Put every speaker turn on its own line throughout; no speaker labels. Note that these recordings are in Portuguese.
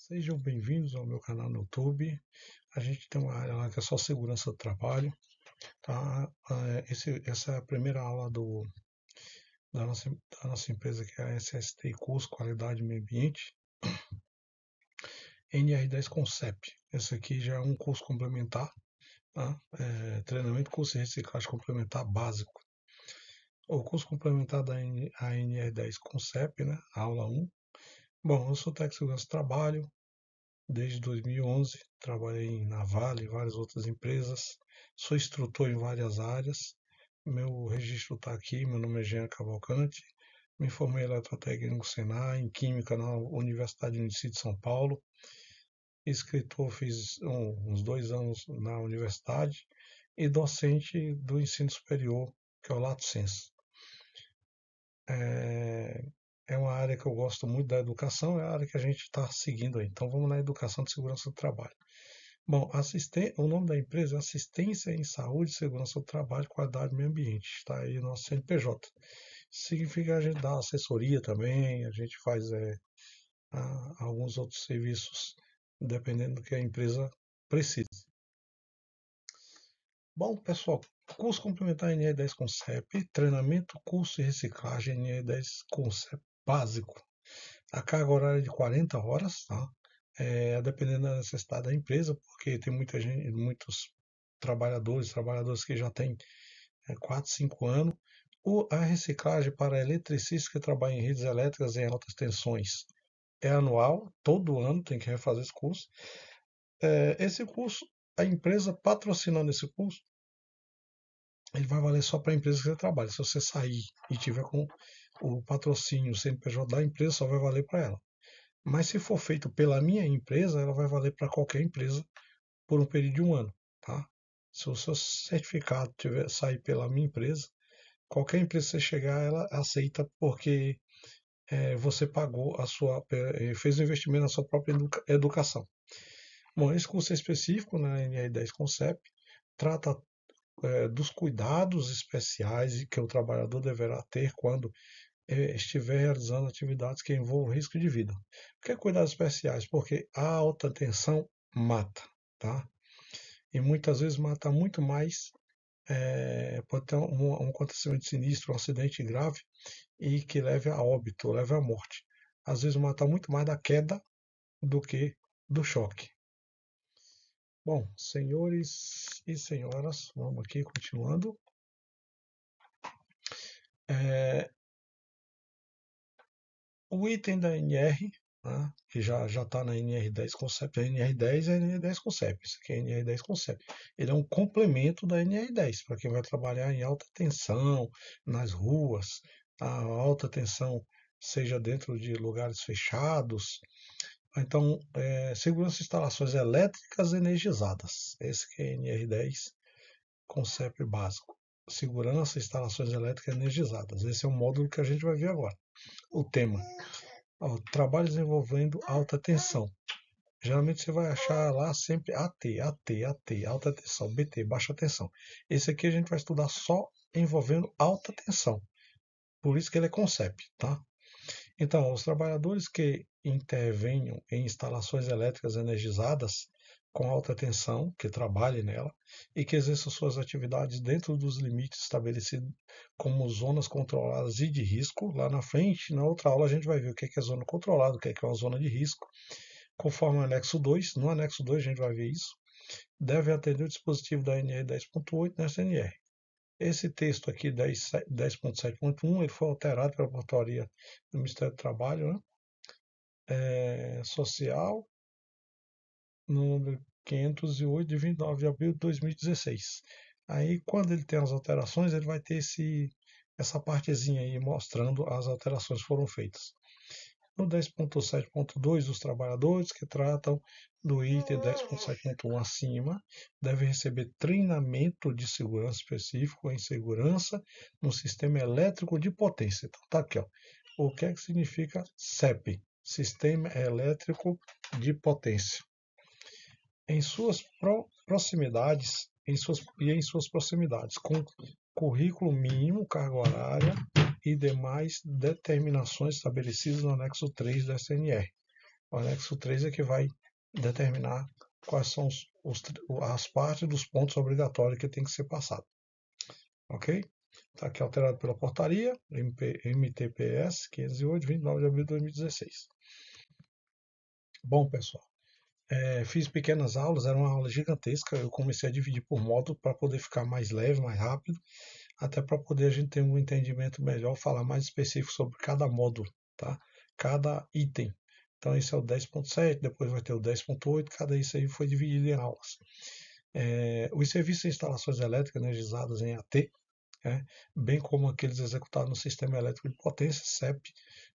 Sejam bem-vindos ao meu canal no YouTube. A gente tem uma área lá que é só segurança do trabalho, tá? Essa é a primeira aula da nossa empresa, que é a SST Curso Qualidade e Meio Ambiente, NR10 Concept. Esse aqui já é um curso complementar, tá? Treinamento, curso de reciclagem complementar básico. O curso complementar da NR10 Concept, né? Aula 1. Bom, eu sou técnico de segurança do trabalho. Desde 2011, trabalhei na Vale e várias outras empresas. Sou instrutor em várias áreas. Meu registro está aqui. Meu nome é Jean Cavalcante. Me formei em eletrotécnico no Senai, em Química na Universidade Unici de São Paulo. Escritor, fiz uns 2 anos na universidade. E docente do ensino superior, que é o Lato Sensu. É, é uma área que eu gosto muito da educação, é a área que a gente está seguindo aí. Então vamos na educação de segurança do trabalho. Bom, o nome da empresa é Assistência em Saúde, Segurança do Trabalho, Qualidade e Meio Ambiente. Está aí o nosso CNPJ. Significa que a gente dá assessoria também, a gente faz alguns outros serviços, dependendo do que a empresa precisa. Bom, pessoal, curso complementar NE10 Concept, treinamento, curso de reciclagem NE10 Concept básico. A carga horária é de 40 horas, tá? Dependendo da necessidade da empresa, porque tem muita gente, muitos trabalhadores que já têm 4, 5 anos. A reciclagem para eletricistas que trabalham em redes elétricas em altas tensões é anual, todo ano tem que refazer esse curso. Esse curso, a empresa patrocinando esse curso, ele vai valer só para a empresa que você trabalha. Se você sair e tiver com o patrocínio, o CNPJ da empresa, só vai valer para ela. Mas se for feito pela minha empresa, ela vai valer para qualquer empresa por um período de um ano, tá? Se o seu certificado sair pela minha empresa, qualquer empresa que você chegar, ela aceita porque você pagou fez um investimento na sua própria educação. Bom, esse curso é específico na NR10 Concept, trata dos cuidados especiais que o trabalhador deverá ter quando estiver realizando atividades que envolvam risco de vida. Por que cuidados especiais? Porque a alta tensão mata, tá? E muitas vezes mata muito mais. Pode ter um acontecimento sinistro, um acidente grave e que leve a óbito, leve à morte. Às vezes mata muito mais da queda do que do choque. Bom, senhores e senhoras, vamos aqui continuando. O item da NR, né, que já está na NR10 Concept, a NR10 é a NR10 Concept, isso aqui é a NR10 Concept. Ele é um complemento da NR10, para quem vai trabalhar em alta tensão, nas ruas, a alta tensão seja dentro de lugares fechados. Então, segurança de instalações elétricas energizadas, esse que é a NR10 Concept básico. Segurança de instalações elétricas energizadas, esse é o módulo que a gente vai ver agora. O tema: trabalhos envolvendo alta tensão. Geralmente você vai achar lá sempre AT, alta tensão, BT, baixa tensão. Esse aqui a gente vai estudar só envolvendo alta tensão. Por isso que ele é concept, tá? Então, os trabalhadores que intervenham em instalações elétricas energizadas com alta tensão, que trabalhem nela, e que exerçam suas atividades dentro dos limites estabelecidos como zonas controladas e de risco. Lá na frente, na outra aula, a gente vai ver o que é zona controlada, o que é uma zona de risco, conforme o anexo 2. No anexo 2 a gente vai ver isso. Deve atender o dispositivo da NR 10.8 nessa NR. Esse texto aqui, 10.7.1, ele foi alterado pela portaria do Ministério do Trabalho, né? Social, número 508, de 29 de abril de 2016. Aí, quando ele tem as alterações, ele vai ter essa partezinha aí mostrando as alterações que foram feitas. No 10.7.2, os trabalhadores que tratam do item 10.7.1 acima devem receber treinamento de segurança específico em segurança no sistema elétrico de potência. Então, tá aqui, ó. O que é que significa CEP? Sistema Elétrico de Potência. Em suas proximidades, em suas proximidades, com currículo mínimo, carga horária e demais determinações estabelecidas no anexo 3 da SNR. O anexo 3 é que vai determinar quais são as partes dos pontos obrigatórios que tem que ser passado. Ok? Está aqui alterado pela portaria MTPS 508, 29 de abril de 2016. Bom, pessoal, fiz pequenas aulas, era uma aula gigantesca. Eu comecei a dividir por módulo para poder ficar mais leve, mais rápido, até para poder a gente ter um entendimento melhor, falar mais específico sobre cada módulo, tá? Cada item. Então, esse é o 10.7, depois vai ter o 10.8, cada isso aí foi dividido em aulas. Os serviços de instalações elétricas energizadas em AT, bem como aqueles executados no Sistema Elétrico de Potência, SEP,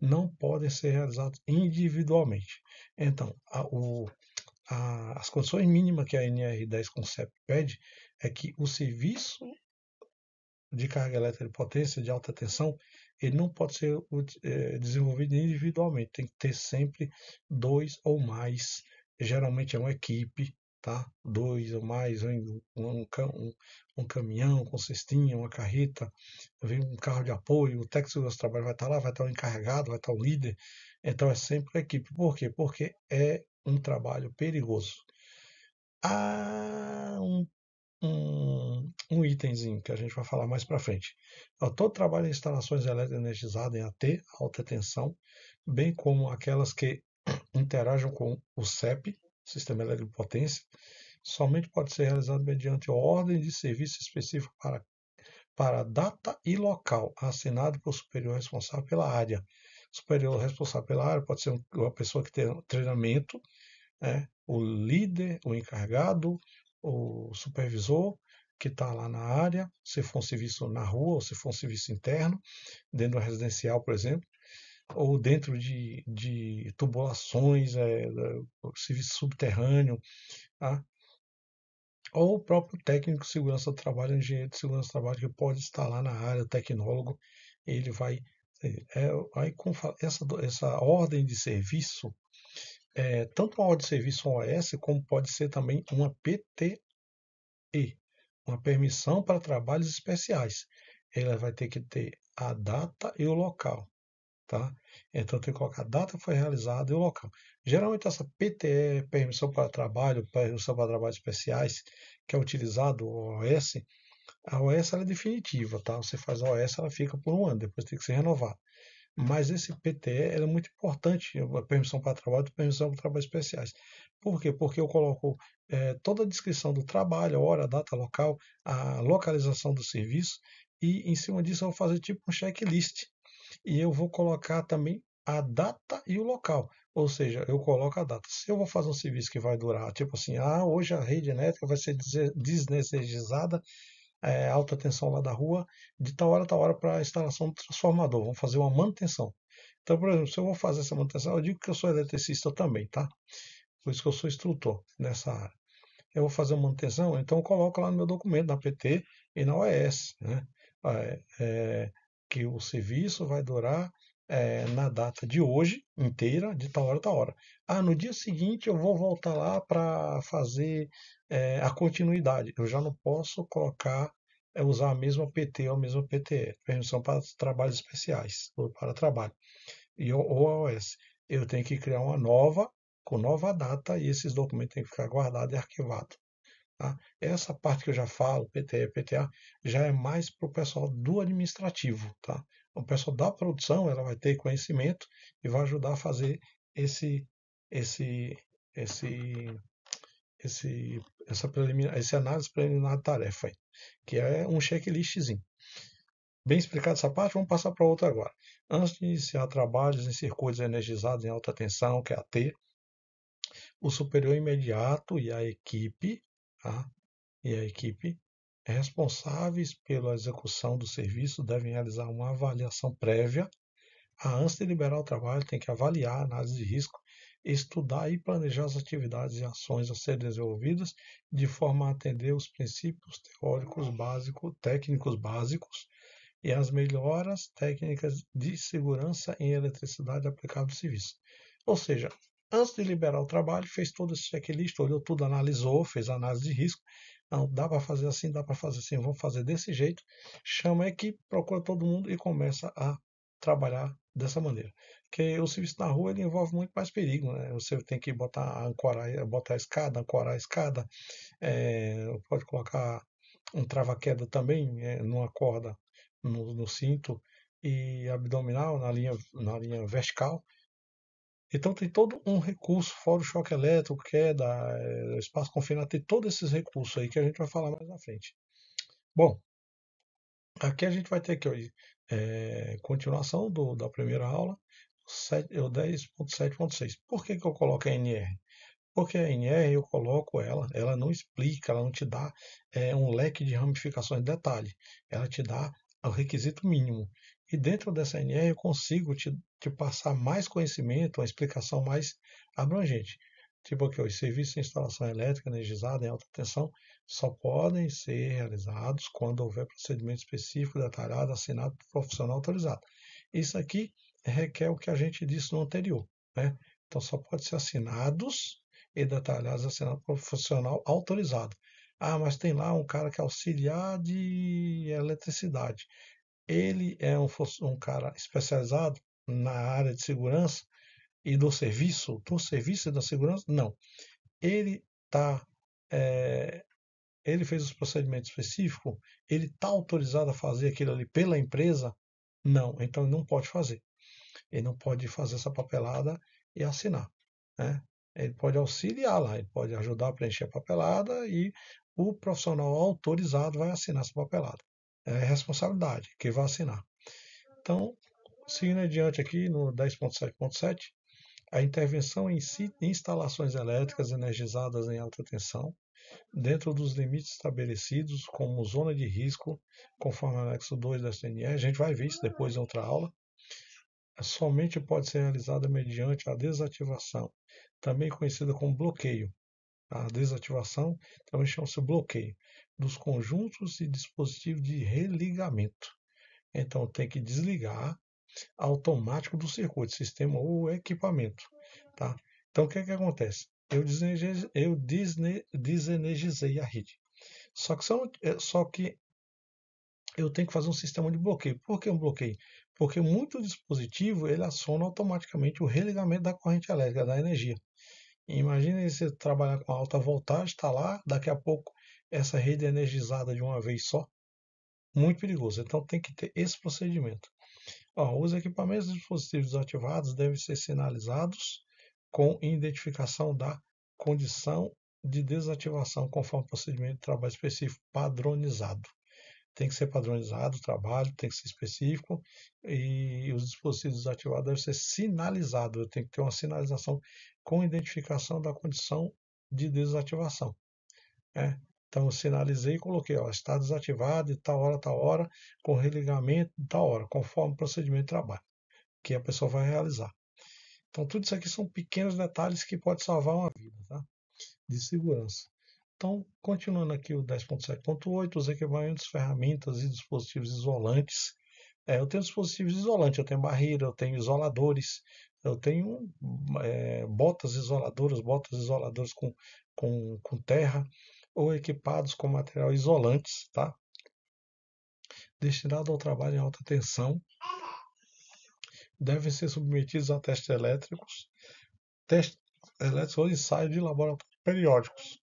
não podem ser realizados individualmente. Então, as condições mínimas que a NR10 Concept pede é que o serviço de carga elétrica de potência de alta tensão, ele não pode ser desenvolvido individualmente, tem que ter sempre dois ou mais, geralmente é uma equipe, tá? Dois ou mais, um caminhão com cestinha, uma carreta, vem um carro de apoio, o técnico do trabalho vai estar lá, vai estar o encarregado, vai estar o líder, então é sempre a equipe. Por quê? Porque é um trabalho perigoso. Há um itemzinho que a gente vai falar mais para frente. Então, todo trabalho em instalações elétricas energizadas em AT, alta tensão, bem como aquelas que interagem com o CEP, Sistema Elétrico de Potência, somente pode ser realizado mediante ordem de serviço específico para data e local, assinado pelo superior responsável pela área. O superior responsável pela área pode ser uma pessoa que tem treinamento, o líder, o encarregado, o supervisor que está lá na área, se for um serviço na rua ou se for um serviço interno, dentro do residencial, por exemplo, ou dentro de tubulações, serviço subterrâneo, tá? Ou o próprio técnico de segurança do trabalho, engenheiro de segurança do trabalho, que pode estar lá na área, o tecnólogo, ele vai. Aí com essa ordem de serviço, tanto uma ordem de serviço OS, como pode ser também uma PTE, uma permissão para trabalhos especiais. Ela vai ter que ter a data e o local, tá? Então tem que colocar a data que foi realizada e o local. Geralmente essa PTE, permissão para trabalhos especiais, que é utilizado o OS, a OS ela é definitiva, tá? Você faz a OS, ela fica por um ano, depois tem que ser renovada. Mas esse PTE é muito importante, a permissão para trabalho e permissão para trabalhos especiais. Por quê? Porque eu coloco toda a descrição do trabalho, a hora, a data, local, a localização do serviço, e em cima disso eu vou fazer tipo um checklist. E eu vou colocar também a data e o local. Ou seja, eu coloco a data. Se eu vou fazer um serviço que vai durar, tipo assim, hoje a rede elétrica vai ser desnecessária, alta tensão lá da rua, de tal hora para a instalação do transformador. Vamos fazer uma manutenção. Então, por exemplo, se eu vou fazer essa manutenção, eu digo que eu sou eletricista também, tá? Por isso que eu sou instrutor nessa área. Eu vou fazer uma manutenção, então eu coloco lá no meu documento, na PT e na OS, né? Que o serviço vai durar na data de hoje inteira, de tal hora a tal hora. No dia seguinte eu vou voltar lá para fazer a continuidade. Eu já não posso colocar, usar a mesma PT ou a mesma PTE, permissão para trabalhos especiais, ou para trabalho, ou AOS. Eu tenho que criar uma nova, com nova data, e esses documentos têm que ficar guardados e arquivados. Tá? Essa parte que eu já falo, PTE, PTA, já é mais para o pessoal do administrativo. Tá? O pessoal da produção ela vai ter conhecimento e vai ajudar a fazer esse, esse, esse, essa análise preliminar de tarefa, aí, que é um checklistzinho. Bem explicado essa parte, vamos passar para outra agora. Antes de iniciar trabalhos em circuitos energizados em alta tensão, que é a T, o superior imediato e a equipe, tá? Responsáveis pela execução do serviço devem realizar uma avaliação prévia. Antes de liberar o trabalho, tem que avaliar a análise de risco, estudar e planejar as atividades e ações a serem desenvolvidas de forma a atender os princípios teóricos básicos, técnicos básicos e as melhoras técnicas de segurança em eletricidade aplicável ao serviço. Ou seja, antes de liberar o trabalho, fez todo esse checklist, olhou tudo, analisou, fez a análise de risco. Não, dá para fazer assim, dá para fazer assim, vamos fazer desse jeito. Chama a equipe, procura todo mundo e começa a trabalhar dessa maneira. Porque o serviço na rua ele envolve muito mais perigo, né? Você tem que botar a escada, ancorar a escada, pode colocar um trava-queda também, numa corda no cinto e abdominal, na linha vertical. Então tem todo um recurso, fora o choque elétrico, queda, espaço confinado, tem todos esses recursos aí que a gente vai falar mais na frente. Bom, aqui a gente vai ter aqui continuação da primeira aula, o 10.7.6. Por que eu coloco a NR? Porque a NR eu coloco ela não explica, ela não te dá um leque de ramificações de detalhe, ela te dá o requisito mínimo. E dentro dessa NR eu consigo te passar mais conhecimento, uma explicação mais abrangente. Tipo aqui, os serviços de instalação elétrica energizada em alta tensão só podem ser realizados quando houver procedimento específico, detalhado, assinado por profissional autorizado. Isso aqui requer o que a gente disse no anterior, né? Então só pode ser assinados e detalhados assinado por profissional autorizado. Ah, mas tem lá um cara que é auxiliar de eletricidade. Ele é um cara especializado na área de segurança e do serviço e da segurança? Não. Ele tá, é, ele fez os procedimentos específicos, ele está autorizado a fazer aquilo ali pela empresa? Não, então ele não pode fazer. Ele não pode fazer essa papelada e assinar, né? Ele pode auxiliar lá, ele pode ajudar a preencher a papelada e o profissional autorizado vai assinar essa papelada. É responsabilidade, que vai assinar. Então, seguindo adiante aqui no 10.7.7, a intervenção em instalações elétricas energizadas em alta tensão, dentro dos limites estabelecidos como zona de risco, conforme o anexo 2 da CNE, a gente vai ver isso depois em outra aula, somente pode ser realizada mediante a desativação, também conhecida como bloqueio. A desativação também chama-se bloqueio dos conjuntos e dispositivos de religamento. Então tem que desligar automático do circuito, sistema ou equipamento, tá? Então o que é que acontece? Eu desenergizei a rede. Só que eu tenho que fazer um sistema de bloqueio. Por que um bloqueio? Porque muito dispositivo ele aciona automaticamente o religamento da corrente elétrica, da energia. Imagine você trabalhar com alta voltagem, está lá, daqui a pouco essa rede é energizada de uma vez só. Muito perigoso. Então tem que ter esse procedimento. Ó, os equipamentos e dispositivos desativados devem ser sinalizados com identificação da condição de desativação, conforme procedimento de trabalho específico padronizado. Tem que ser padronizado o trabalho, tem que ser específico e os dispositivos desativados devem ser sinalizados. Tem que ter uma sinalização com identificação da condição de desativação. Né? Então, eu sinalizei e coloquei, ó, está desativado de tal hora, com religamento de tal hora, conforme o procedimento de trabalho que a pessoa vai realizar. Então, tudo isso aqui são pequenos detalhes que podem salvar uma vida, tá? De segurança. Então, continuando aqui o 10.7.8, os equipamentos, ferramentas e dispositivos isolantes. Eu tenho dispositivos isolantes, eu tenho barreira, eu tenho isoladores, eu tenho botas isoladoras com terra, ou equipados com material isolantes, tá? Destinado ao trabalho em alta tensão, devem ser submetidos a testes elétricos ou ensaios de laboratório periódicos,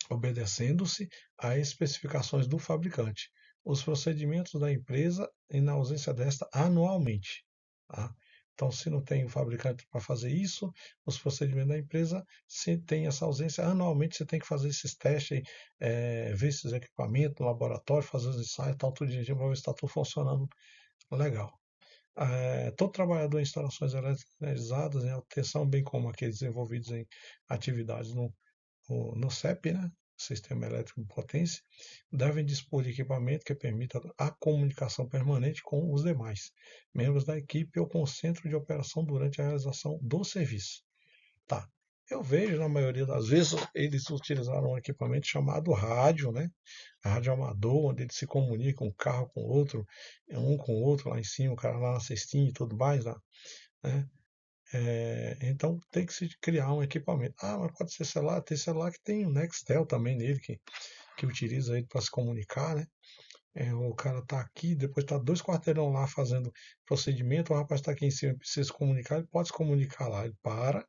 obedecendo-se a especificações do fabricante, os procedimentos da empresa e, na ausência desta, anualmente. Tá? Então, se não tem o fabricante para fazer isso, os procedimentos da empresa, se tem essa ausência, anualmente você tem que fazer esses testes, ver esses equipamentos no laboratório, fazer os ensaios, tal, tudo direitinho, para ver se está tudo funcionando legal. Todo trabalhador em instalações elétricas em alta tensão, bem como aqueles envolvidos em atividades no CEP, né, Sistema Elétrico de Potência, devem dispor de equipamento que permita a comunicação permanente com os demais membros da equipe ou com o centro de operação durante a realização do serviço. Tá. Eu vejo, na maioria das vezes, eles utilizaram um equipamento chamado rádio, né? Rádio amador, onde ele se comunica um carro com outro, um com o outro lá em cima, o cara lá na cestinha e tudo mais, né? Então tem que se criar um equipamento. Ah, mas pode ser celular, tem celular que tem o Nextel também nele, que utiliza ele para se comunicar, né? O cara tá aqui, depois tá 2 quarteirão lá fazendo procedimento, o rapaz tá aqui em cima e precisa se comunicar, ele pode se comunicar lá, ele para,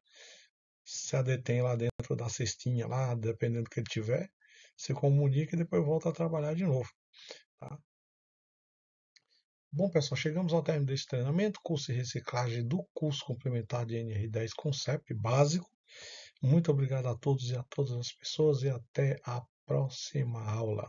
se adetém lá dentro da cestinha lá, dependendo do que ele tiver, se comunica e depois volta a trabalhar de novo, tá? Bom, pessoal, chegamos ao término desse treinamento, curso de reciclagem do curso complementar de NR10 Concept básico. Muito obrigado a todos e a todas as pessoas e até a próxima aula.